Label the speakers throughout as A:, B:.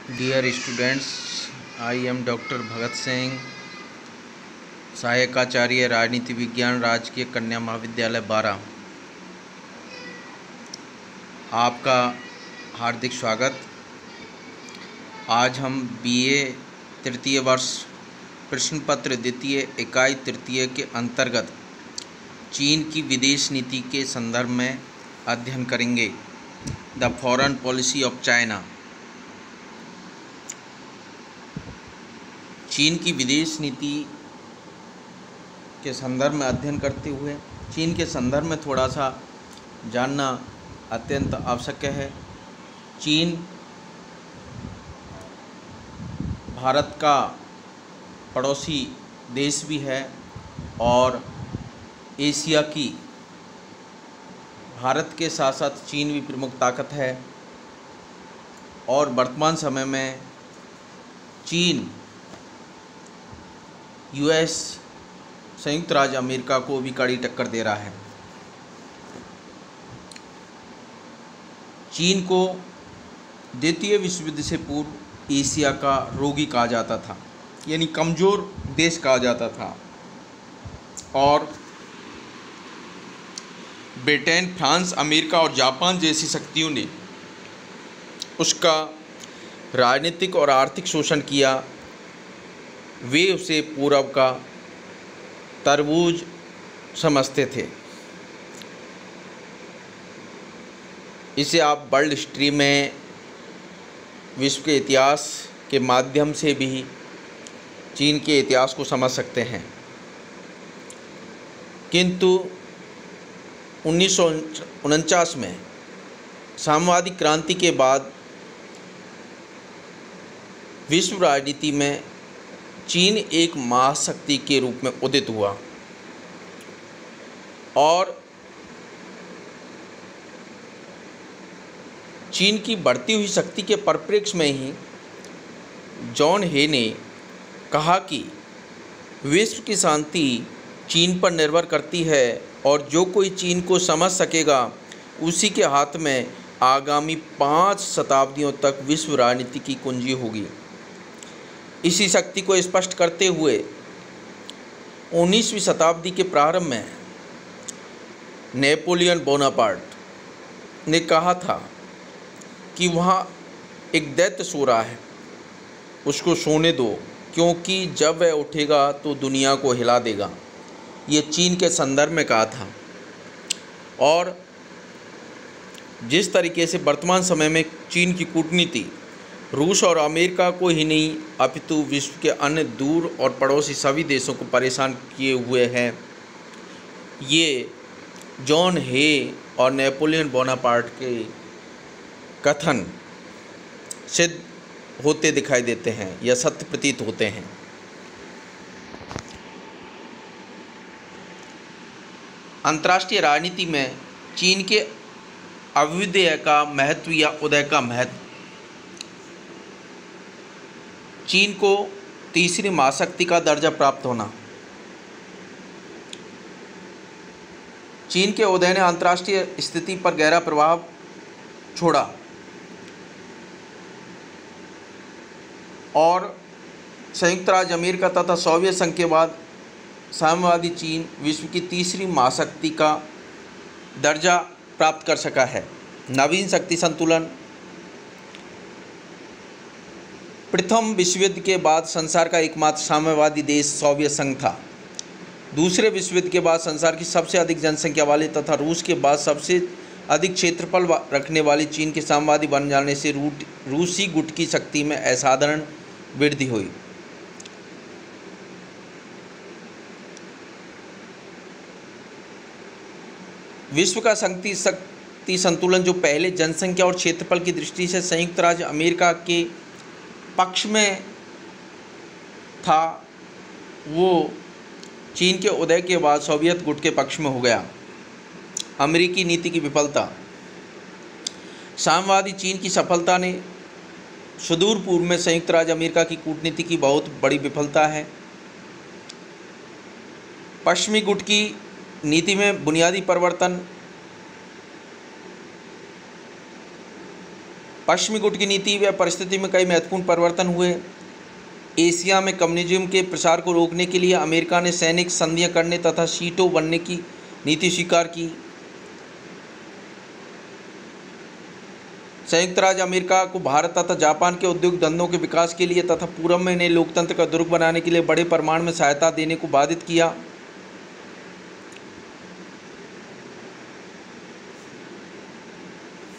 A: Dear students, I am Dr. Bhagat Singh, सहायकाचार्य राजनीति विज्ञान, राजकीय कन्या महाविद्यालय बारा। आपका हार्दिक स्वागत। आज हम BA तृतीय वर्ष प्रश्न पत्र द्वितीय इकाई तृतीय के अंतर्गत चीन की विदेश नीति के संदर्भ में अध्ययन करेंगे। The foreign policy of China. चीन की विदेश नीति के संदर्भ में अध्ययन करते हुए चीन के संदर्भ में थोड़ा सा जानना अत्यंत आवश्यक है। चीन भारत का पड़ोसी देश भी है और एशिया की भारत के साथ साथ चीन भी प्रमुख ताकत है और वर्तमान समय में चीन US संयुक्त राज्य अमेरिका को भी कड़ी टक्कर दे रहा है। चीन को द्वितीय विश्व युद्ध से पूर्व एशिया का रोगी कहा जाता था, यानी कमज़ोर देश कहा जाता था और ब्रिटेन, फ्रांस, अमेरिका और जापान जैसी शक्तियों ने उसका राजनीतिक और आर्थिक शोषण किया। वे उसे पूरब का तरबूज समझते थे। इसे आप वर्ल्ड हिस्ट्री में विश्व के इतिहास के माध्यम से भी चीन के इतिहास को समझ सकते हैं। किंतु 1949 में साम्यवादी क्रांति के बाद विश्व राजनीति में चीन एक महाशक्ति के रूप में उदित हुआ और चीन की बढ़ती हुई शक्ति के परिप्रेक्ष्य में ही जॉन हे ने कहा कि विश्व की शांति चीन पर निर्भर करती है और जो कोई चीन को समझ सकेगा उसी के हाथ में आगामी 5 शताब्दियों तक विश्व राजनीति की कुंजी होगी। इसी शक्ति को स्पष्ट करते हुए 19वीं शताब्दी के प्रारंभ में नेपोलियन बोनापार्ट ने कहा था कि वहाँ एक दैत्य सो रहा है, उसको सोने दो, क्योंकि जब वह उठेगा तो दुनिया को हिला देगा। ये चीन के संदर्भ में कहा था और जिस तरीके से वर्तमान समय में चीन की कूटनीति रूस और अमेरिका को ही नहीं अपितु विश्व के अन्य दूर और पड़ोसी सभी देशों को परेशान किए हुए हैं, ये जॉन हे और नेपोलियन बोनापार्ट के कथन सिद्ध होते दिखाई देते हैं या सत्य प्रतीत होते हैं। अंतर्राष्ट्रीय राजनीति में चीन के अभ्युदय का महत्व या उदय का महत्व। चीन को तीसरी महाशक्ति का दर्जा प्राप्त होना। चीन के उदय ने अंतर्राष्ट्रीय स्थिति पर गहरा प्रभाव छोड़ा और संयुक्त राज्य अमेरिका तथा सोवियत संघ के बाद साम्यवादी चीन विश्व की तीसरी महाशक्ति का दर्जा प्राप्त कर सका है। नवीन शक्ति संतुलन। प्रथम विश्व युद्ध के बाद संसार का एकमात्र साम्यवादी देश सोवियत संघ था। दूसरे विश्व युद्ध के बाद संसार की सबसे अधिक जनसंख्या वाली तथा रूस के बाद सबसे अधिक क्षेत्रफल रखने वाली चीन के साम्यवादी बन जाने से रूसी गुट की शक्ति में असाधारण वृद्धि हुई। विश्व का शक्ति संतुलन जो पहले जनसंख्या और क्षेत्रफल की दृष्टि से संयुक्त राज्य अमेरिका के पक्ष में था, वो चीन के उदय के बाद सोवियत गुट के पक्ष में हो गया। अमेरिकी नीति की विफलता। साम्यवादी चीन की सफलता ने सुदूर पूर्व में संयुक्त राज्य अमेरिका की कूटनीति की बहुत बड़ी विफलता है। पश्चिमी गुट की नीति में बुनियादी पश्चिमी गुट की नीति व परिस्थिति में कई महत्वपूर्ण परिवर्तन हुए। एशिया में कम्युनिज्म के प्रसार को रोकने के लिए अमेरिका ने सैनिक संधियां करने तथा शीटों बनने की नीति स्वीकार की। संयुक्त राज्य अमेरिका को भारत तथा जापान के उद्योग धंधों के विकास के लिए तथा पूर्व में नए लोकतंत्र का दुर्ग बनाने के लिए बड़े परिमाण में सहायता देने को बाधित किया।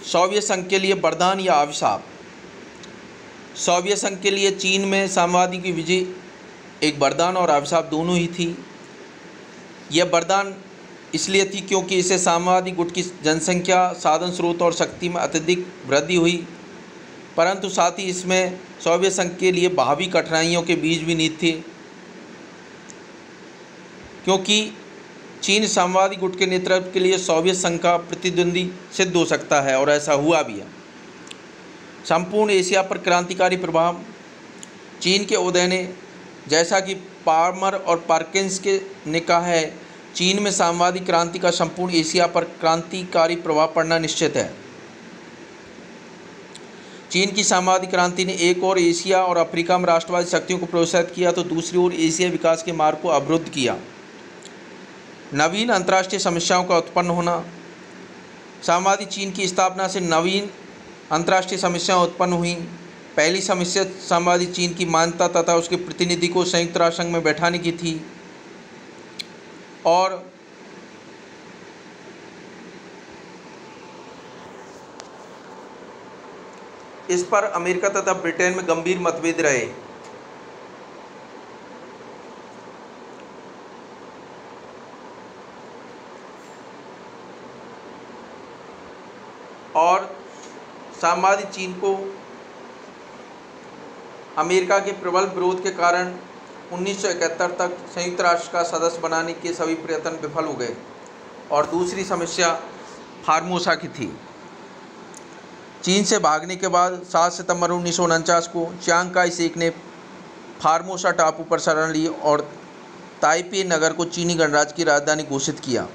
A: सोवियत संघ के लिए वरदान या अभिशाप। सोवियत संघ के लिए चीन में साम्यवादी की विजय एक वरदान और अभिशाप दोनों ही थी। यह वरदान इसलिए थी क्योंकि इससे साम्यवादी गुट की जनसंख्या, साधन स्रोत और शक्ति में अत्यधिक वृद्धि हुई, परंतु साथ ही इसमें सोवियत संघ के लिए भावी कठिनाइयों के बीज भी निहित थे, क्योंकि चीन साम्यवादी गुट के नेतृत्व के लिए सोवियत संघ का प्रतिद्वंदी सिद्ध हो सकता है, और ऐसा हुआ भी है। संपूर्ण एशिया पर क्रांतिकारी प्रभाव। चीन के उदय ने, जैसा कि पार्मर और पार्किंस ने कहा है, चीन में साम्यवादी क्रांति का संपूर्ण एशिया पर क्रांतिकारी प्रभाव पड़ना निश्चित है। चीन की साम्यवादी क्रांति ने एक ओर एशिया और अफ्रीका में राष्ट्रवादी शक्तियों को प्रोत्साहित किया, तो दूसरी ओर एशिया विकास के मार्ग को अवरुद्ध किया। नवीन अंतर्राष्ट्रीय समस्याओं का उत्पन्न होना। साम्यवादी चीन की स्थापना से नवीन अंतर्राष्ट्रीय समस्याएं उत्पन्न हुई। पहली समस्या साम्यवादी चीन की मान्यता तथा उसके प्रतिनिधि को संयुक्त राष्ट्र संघ में बैठाने की थी, और इस पर अमेरिका तथा ब्रिटेन में गंभीर मतभेद रहे। और साम्यवादी चीन को अमेरिका के प्रबल विरोध के कारण 1971 तक संयुक्त राष्ट्र का सदस्य बनाने के सभी प्रयत्न विफल हो गए। और दूसरी समस्या फार्मोसा की थी। चीन से भागने के बाद 7 सितंबर 1949 को चियांग काई शेक ने फार्मोसा टापू पर शरण ली और ताइपे नगर को चीनी गणराज्य की राजधानी घोषित किया,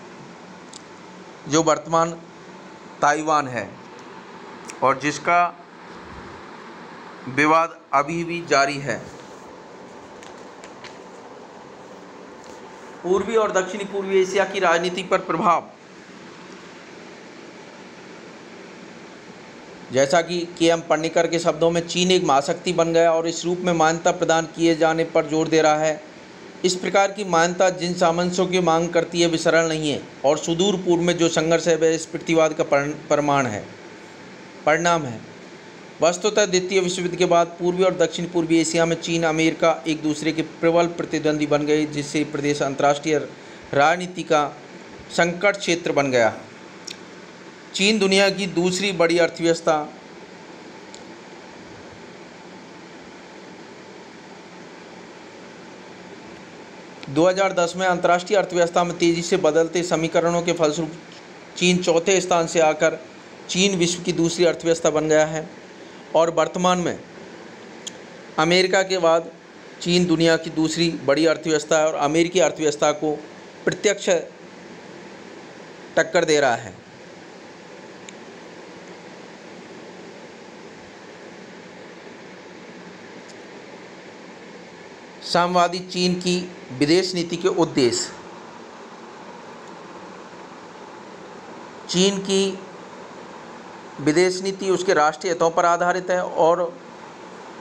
A: जो वर्तमान ताइवान है, और जिसका विवाद अभी भी जारी है। पूर्वी और दक्षिणी पूर्वी एशिया की राजनीति पर प्रभाव। जैसा कि के.एम. पन्नीकर के शब्दों में, चीन एक महाशक्ति बन गया और इस रूप में मान्यता प्रदान किए जाने पर जोर दे रहा है। इस प्रकार की मान्यता जिन सामंजस्यों की मांग करती है वे सरल नहीं है, और सुदूर पूर्व में जो संघर्ष है वह इस प्रतिवाद का परिणाम है। वस्तुतः द्वितीय विश्व युद्ध के बाद पूर्वी और दक्षिण पूर्वी एशिया में चीन अमेरिका एक दूसरे के प्रबल प्रतिद्वंदी बन गए, जिससे प्रदेश अंतर्राष्ट्रीय राजनीति का संकट क्षेत्र बन गया। चीन दुनिया की दूसरी बड़ी अर्थव्यवस्था। – 2010 में अंतर्राष्ट्रीय अर्थव्यवस्था में तेजी से बदलते समीकरणों के फलस्वरूप चीन चौथे स्थान से आकर चीन विश्व की दूसरी अर्थव्यवस्था बन गया है, और वर्तमान में अमेरिका के बाद चीन दुनिया की दूसरी बड़ी अर्थव्यवस्था है और अमेरिकी अर्थव्यवस्था को प्रत्यक्ष टक्कर दे रहा है। साम्यवादी चीन की विदेश नीति के उद्देश्य। चीन की विदेश नीति उसके राष्ट्रीय हितों पर आधारित है और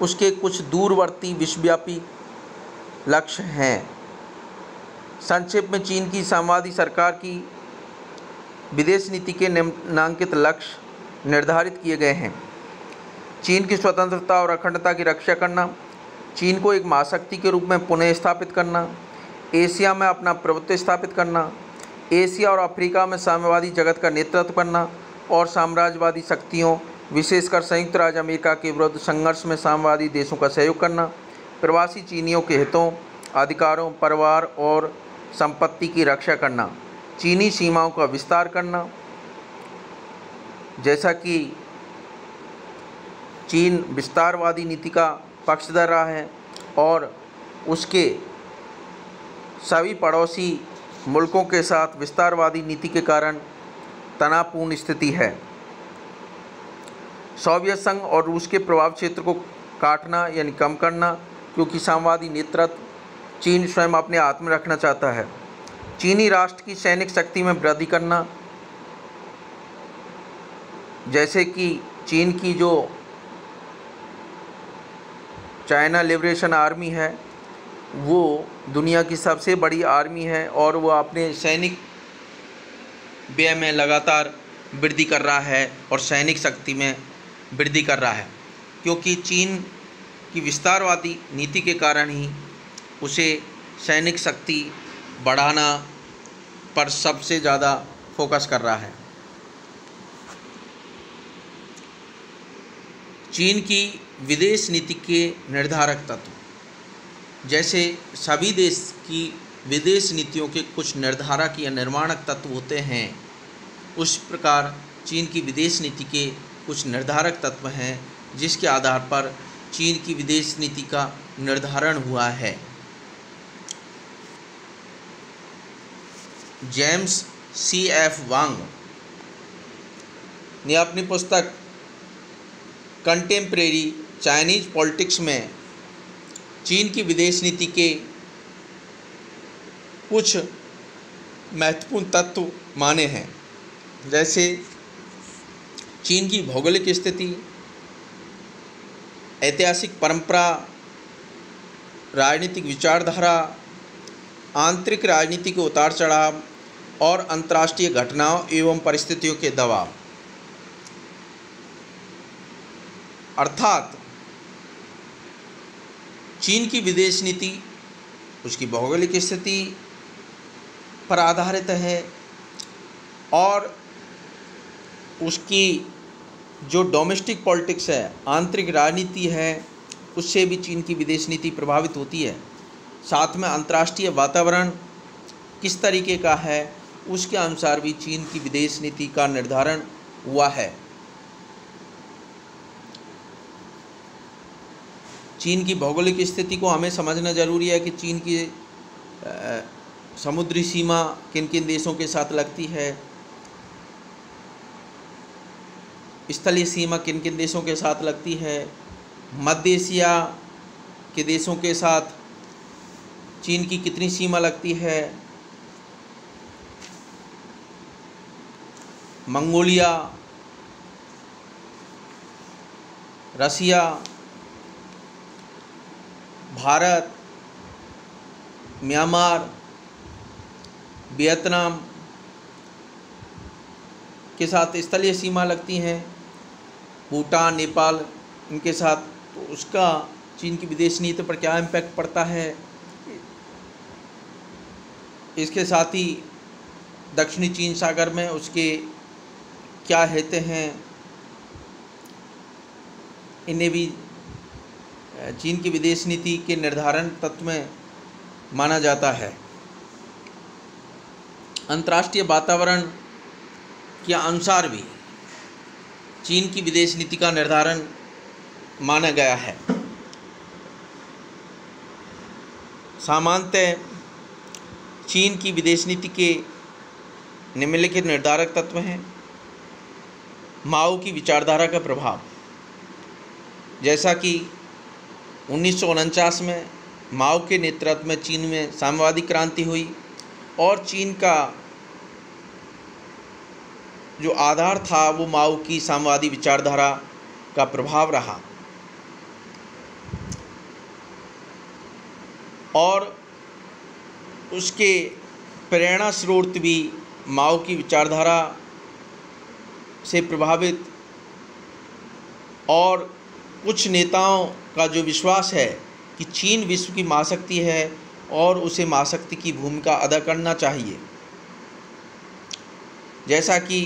A: उसके कुछ दूरवर्ती विश्वव्यापी लक्ष्य हैं। संक्षेप में, चीन की साम्यवादी सरकार की विदेश नीति के निम्नांकित लक्ष्य निर्धारित किए गए हैं। चीन की स्वतंत्रता और अखंडता की रक्षा करना, चीन को एक महाशक्ति के रूप में पुनः स्थापित करना, एशिया में अपना प्रभुत्व स्थापित करना, एशिया और अफ्रीका में साम्यवादी जगत का नेतृत्व करना और साम्राज्यवादी शक्तियों विशेषकर संयुक्त राज्य अमेरिका के विरुद्ध संघर्ष में साम्यवादी देशों का सहयोग करना, प्रवासी चीनियों के हितों, अधिकारों, परिवार और संपत्ति की रक्षा करना, चीनी सीमाओं का विस्तार करना। जैसा कि चीन विस्तारवादी नीति का पक्षधर रहा है और उसके सभी पड़ोसी मुल्कों के साथ विस्तारवादी नीति के कारण तनावपूर्ण स्थिति है। सोवियत संघ और रूस के प्रभाव क्षेत्र को काटना यानी कम करना, क्योंकि साम्यवादी नेतृत्व चीन स्वयं अपने हाथ में रखना चाहता है। चीनी राष्ट्र की सैनिक शक्ति में वृद्धि करना, जैसे कि चीन की जो चाइना लिबरेशन आर्मी है वो दुनिया की सबसे बड़ी आर्मी है और वो अपने सैनिक व्यय में लगातार वृद्धि कर रहा है और सैनिक शक्ति में वृद्धि कर रहा है, क्योंकि चीन की विस्तारवादी नीति के कारण ही उसे सैनिक शक्ति बढ़ाना पर सबसे ज़्यादा फोकस कर रहा है। चीन की विदेश नीति के निर्धारक तत्व, जैसे सभी देश की विदेश नीतियों के कुछ निर्धारक या निर्माणक तत्व होते हैं, उस प्रकार चीन की विदेश नीति के कुछ निर्धारक तत्व हैं जिसके आधार पर चीन की विदेश नीति का निर्धारण हुआ है। James C.F. वांग ने अपनी पुस्तक कंटेम्प्रेरी चाइनीज पॉलिटिक्स में चीन की विदेश नीति के कुछ महत्वपूर्ण तत्व माने हैं, जैसे चीन की भौगोलिक स्थिति, ऐतिहासिक परंपरा, राजनीतिक विचारधारा, आंतरिक राजनीति के उतार चढ़ाव और अंतर्राष्ट्रीय घटनाओं एवं परिस्थितियों के दबाव। अर्थात चीन की विदेश नीति उसकी भौगोलिक स्थिति पर आधारित है और उसकी जो डोमेस्टिक पॉलिटिक्स है, आंतरिक राजनीति है, उससे भी चीन की विदेश नीति प्रभावित होती है। साथ में अंतर्राष्ट्रीय वातावरण किस तरीके का है उसके अनुसार भी चीन की विदेश नीति का निर्धारण हुआ है। चीन की भौगोलिक स्थिति को हमें समझना जरूरी है कि चीन की समुद्री सीमा किन किन देशों के साथ लगती है, स्थलीय सीमा किन किन देशों के साथ लगती है, मध्य एशिया के देशों के साथ चीन की कितनी सीमा लगती है, मंगोलिया, रसिया, भारत, म्यांमार, वियतनाम के साथ स्थलीय सीमा लगती हैं, भूटान, नेपाल, इनके साथ, तो उसका चीन की विदेश नीति पर क्या इम्पैक्ट पड़ता है। इसके साथ ही दक्षिणी चीन सागर में उसके क्या हित हैं, इन्हें भी चीन की विदेश नीति के निर्धारण तत्व में माना जाता है। अंतर्राष्ट्रीय वातावरण के अनुसार भी चीन की विदेश नीति का निर्धारण माना गया है। सामान्यतः चीन की विदेश नीति के निम्नलिखित निर्धारक तत्व हैं। माओ की विचारधारा का प्रभाव, जैसा कि 1949 में माओ के नेतृत्व में चीन में साम्यवादी क्रांति हुई और चीन का जो आधार था वो माओ की साम्यवादी विचारधारा का प्रभाव रहा और उसके प्रेरणा स्रोत भी माओ की विचारधारा से प्रभावित और कुछ नेताओं का जो विश्वास है कि चीन विश्व की महाशक्ति है और उसे महाशक्ति की भूमिका अदा करना चाहिए। जैसा कि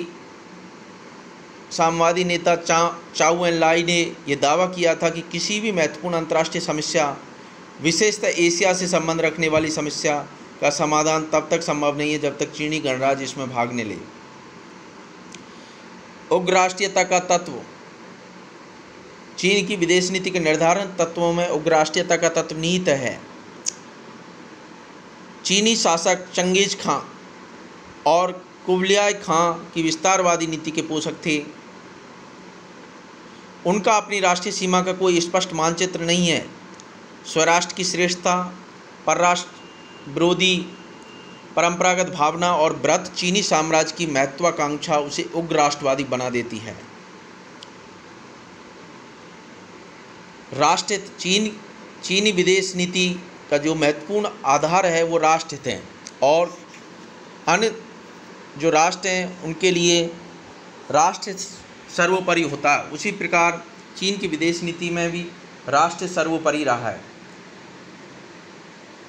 A: साम्यवादी नेता चाउ एन लाई ने यह दावा किया था कि किसी भी महत्वपूर्ण अंतर्राष्ट्रीय समस्या, विशेषतः एशिया से संबंध रखने वाली समस्या का समाधान तब तक संभव नहीं है जब तक चीनी गणराज्य इसमें भाग न ले। उग्र राष्ट्रीयता का तत्व, चीन की विदेश नीति के निर्धारण तत्वों में उग्र राष्ट्रीयता का तत्व निहित है। चीनी शासक चंगेज खां और कुबलियाई खां की विस्तारवादी नीति के पोषक थे। उनका अपनी राष्ट्रीय सीमा का कोई स्पष्ट मानचित्र नहीं है। स्वराष्ट्र की श्रेष्ठता, परराष्ट्र विरोधी परंपरागत भावना और व्रत चीनी साम्राज्य की महत्वाकांक्षा उसे उग्र राष्ट्रवादी बना देती है। राष्ट्रहित चीनी विदेश नीति का जो महत्वपूर्ण आधार है वो राष्ट्रहित हैं, और अन्य जो राष्ट्र हैं उनके लिए राष्ट्र सर्वोपरि होता है। उसी प्रकार चीन की विदेश नीति में भी राष्ट्र सर्वोपरि रहा है।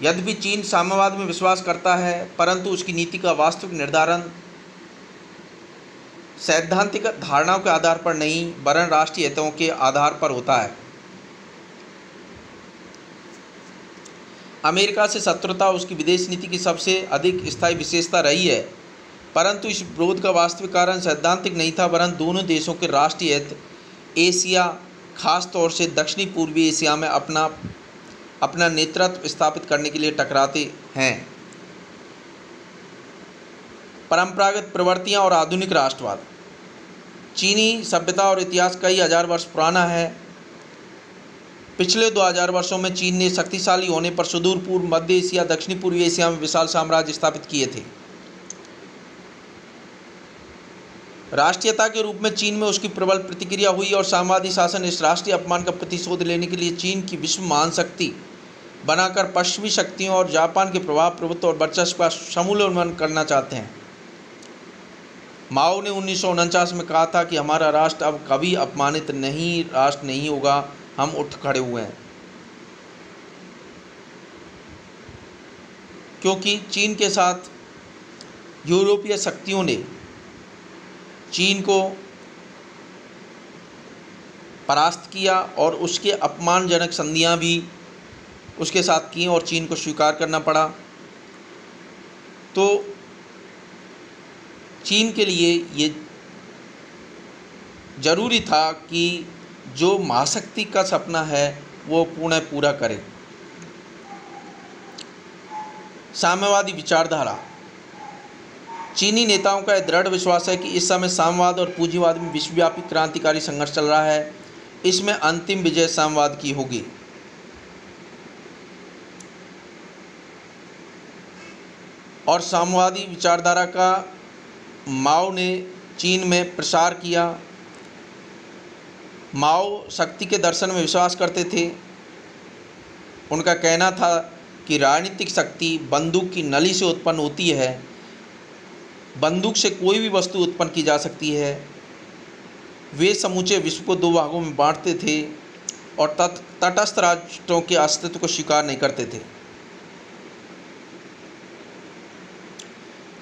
A: यद्यपि चीन साम्यवाद में विश्वास करता है, परंतु उसकी नीति का वास्तविक निर्धारण सैद्धांतिक धारणाओं के आधार पर नहीं वरन राष्ट्रीय हितों के आधार पर होता है। अमेरिका से शत्रुता उसकी विदेश नीति की सबसे अधिक स्थायी विशेषता रही है, परंतु इस विरोध का वास्तविक कारण सैद्धांतिक नहीं था वरन दोनों देशों के राष्ट्रीय हित एशिया, खास तौर से दक्षिणी पूर्वी एशिया में अपना नेतृत्व स्थापित करने के लिए टकराते हैं। परंपरागत प्रवृत्तियां और आधुनिक राष्ट्रवाद। चीनी सभ्यता और इतिहास कई हजार वर्ष पुराना है। पिछले 2000 वर्षों में चीन ने शक्तिशाली होने पर सुदूर पूर्व, मध्य एशिया, दक्षिणी पूर्वी एशिया में विशाल साम्राज्य स्थापित किए थे। राष्ट्रीयता के रूप में चीन में उसकी प्रबल प्रतिक्रिया हुई और साम्यवादी शासन इस राष्ट्रीय अपमान का प्रतिशोध लेने के लिए चीन की विश्व महान शक्ति बनाकर पश्चिमी शक्तियों और जापान के प्रभाव, प्रभुत्व और वर्चस्व का समूल उन्मूलन करना चाहते हैं। माओ ने 1949 में कहा था कि हमारा राष्ट्र अब कभी अपमानित राष्ट्र नहीं होगा, हम उठ खड़े हुए हैं। क्योंकि चीन के साथ यूरोपीय शक्तियों ने चीन को परास्त किया और उसके अपमानजनक संधियां भी उसके साथ की और चीन को स्वीकार करना पड़ा। तो चीन के लिए ये जरूरी था कि जो महाशक्ति का सपना है वो पूरा करे। साम्यवादी विचारधारा। चीनी नेताओं का दृढ़ विश्वास है कि इस समय साम्यवाद और पूंजीवाद में विश्वव्यापी क्रांतिकारी संघर्ष चल रहा है। इसमें अंतिम विजय साम्यवाद की होगी। और साम्यवादी विचारधारा का माओ ने चीन में प्रसार किया। माओ शक्ति के दर्शन में विश्वास करते थे। उनका कहना था कि राजनीतिक शक्ति बंदूक की नली से उत्पन्न होती है। बंदूक से कोई भी वस्तु उत्पन्न की जा सकती है। वे समूचे विश्व को 2 भागों में बांटते थे और तटस्थ राष्ट्रों के अस्तित्व को स्वीकार नहीं करते थे।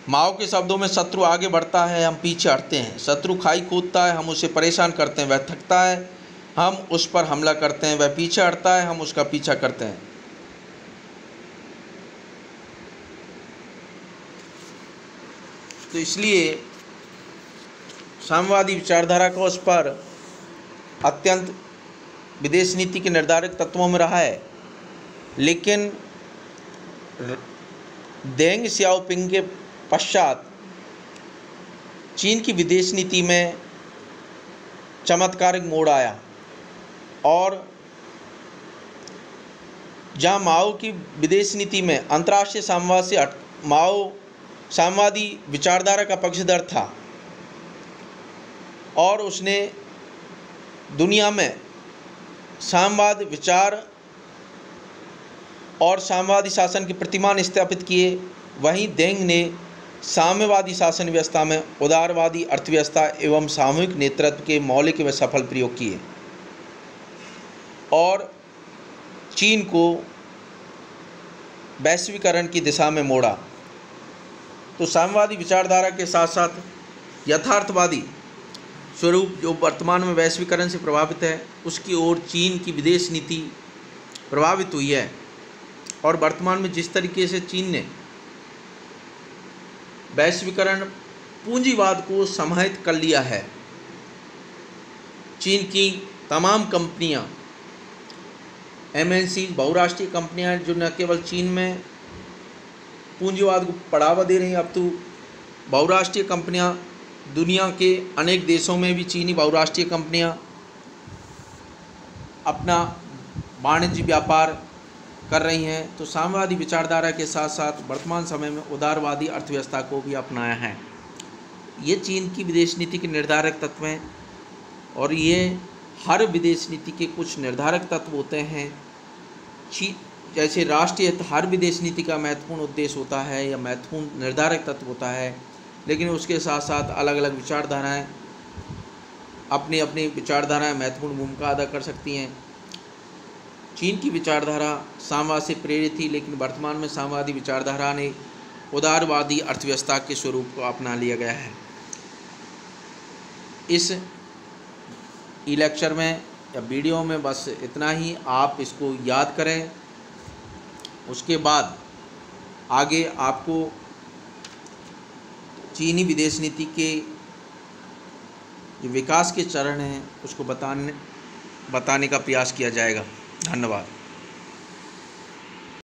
A: माओ के शब्दों में शत्रु आगे बढ़ता है, हम पीछे हटते हैं। शत्रु खाई खोदता है, हम उसे परेशान करते हैं। वह थकता है, हम उस पर हमला करते हैं। वह पीछे हटता है, हम उसका पीछा करते हैं। तो इसलिए साम्यवादी विचारधारा का उस पर अत्यंत विदेश नीति के निर्धारक तत्वों में रहा है। लेकिन देंग सियाओपिंग के पश्चात चीन की विदेश नीति में चमत्कारिक मोड़ आया और जहां माओ की विदेश नीति में अंतर्राष्ट्रीय साम्यवाद से माओ साम्यवादी विचारधारा का पक्षधर था और उसने दुनिया में साम्यवाद विचार और साम्यवादी शासन के प्रतिमान स्थापित किए। वहीं देंग ने साम्यवादी शासन व्यवस्था में उदारवादी अर्थव्यवस्था एवं सामूहिक नेतृत्व के मौलिक व सफल प्रयोग किए और चीन को वैश्वीकरण की दिशा में मोड़ा। तो साम्यवादी विचारधारा के साथ साथ यथार्थवादी स्वरूप जो वर्तमान में वैश्वीकरण से प्रभावित है उसकी ओर चीन की विदेश नीति प्रभावित हुई है। और वर्तमान में जिस तरीके से चीन ने वैश्वीकरण पूंजीवाद को समाहित कर लिया है, चीन की तमाम कंपनियां, एमएनसी बहुराष्ट्रीय कंपनियां जो न केवल चीन में पूंजीवाद को बढ़ावा दे रही हैं, अब तो बहुराष्ट्रीय कंपनियां दुनिया के अनेक देशों में भी चीनी बहुराष्ट्रीय कंपनियां अपना वाणिज्य व्यापार कर रही हैं, तो साम्यवादी विचारधारा के साथ साथ वर्तमान समय में उदारवादी अर्थव्यवस्था को भी अपनाया है। ये चीन की विदेश नीति के निर्धारक तत्व हैं और ये हर विदेश नीति के कुछ निर्धारक तत्व होते हैं। जैसे राष्ट्रीय हित हर विदेश नीति का महत्वपूर्ण उद्देश्य होता है या महत्वपूर्ण निर्धारक तत्व होता है, लेकिन उसके साथ साथ अलग अलग विचारधाराएं अपनी अपनी विचारधाराएं महत्वपूर्ण भूमिका अदा कर सकती हैं। चीन की विचारधारा साम्यवाद से प्रेरित थी, लेकिन वर्तमान में साम्यवादी विचारधारा ने उदारवादी अर्थव्यवस्था के स्वरूप को अपना लिया गया है। इस लेक्चर में या वीडियो में बस इतना ही, आप इसको याद करें। उसके बाद आगे आपको चीनी विदेश नीति के जो विकास के चरण हैं उसको बताने का प्रयास किया जाएगा। धन्यवाद।